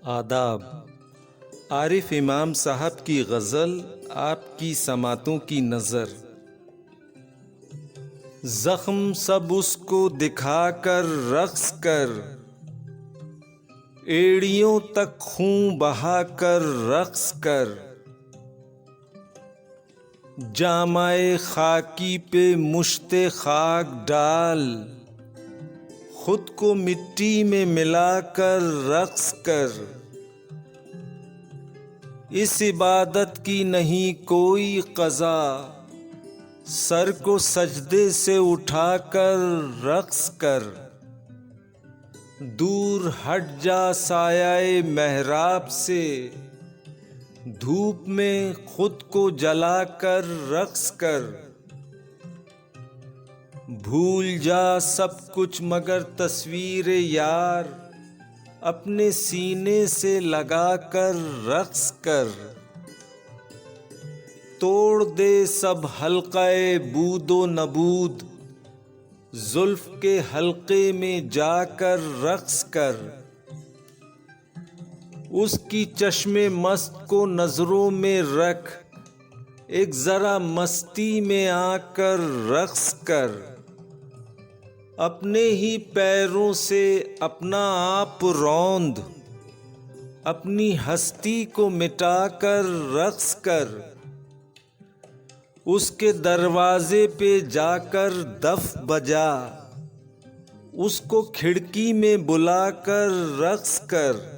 आदाब। आरिफ इमाम साहब की गज़ल, आपकी समातों की नज़र। ज़ख्म सब उसको दिखाकर रक़्स कर, एड़ियों तक खून बहाकर रक़्स कर। जामाए खाकी पे मुश्ते खाक डाल, खुद को मिट्टी में मिलाकर रक़्स कर। इस इबादत की नहीं कोई क़ज़ा, सर को सजदे से उठाकर रक़्स कर। दूर हट जा साये मेहराब से, धूप में खुद को जलाकर रक़्स कर। भूल जा सब कुछ मगर तस्वीर यार, अपने सीने से लगाकर रक़्स कर। तोड़ दे सब हल्क़े बूदो नबूद, जुल्फ़ के हल्क़े में जाकर रक़्स कर। उसकी चश्मे मस्त को नज़रों में रख, एक ज़रा मस्ती में आकर रक़्स कर। अपने ही पैरों से अपना आप रौंद, अपनी हस्ती को मिटाकर रक़्स कर। उसके दरवाजे पे जाकर दफ बजा, उसको खिड़की में बुलाकर रक़्स कर।